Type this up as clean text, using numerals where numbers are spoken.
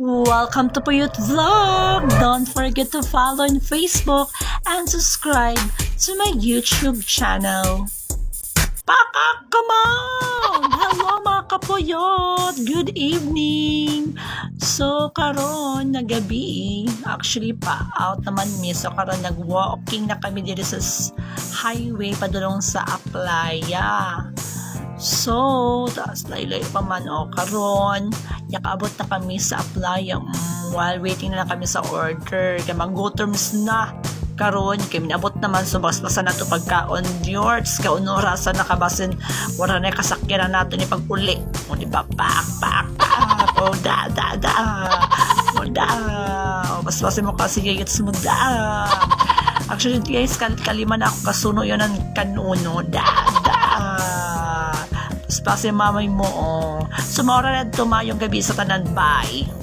Welcome to Puyut Vlog! Don't forget to follow on Facebook and subscribe to my YouTube channel. Pakak! Come on! Hello mga kapuyot! Good evening! So, karon na gabi, actually pa, out naman mi. So, karon nag-walking na kami dito sa highway padulong sa Aplaya. So, taas laylay pa man o karon yakaabot na kami sa Aplaya while waiting na lang kami sa order kaya mag-gutoms na karon kaya minabot naman so basbasan na to pagkaon yorts kaunurasan na kabasin wala na kasakyan na nato ni pag-uli o di ba pak o da o da o basbasin mo kasi gayits mo da actually guys kalima na ako kasuno yun ang kanuno da Spase mamay mo, oh. Sumora na tumayong gabi sa tanan, bye.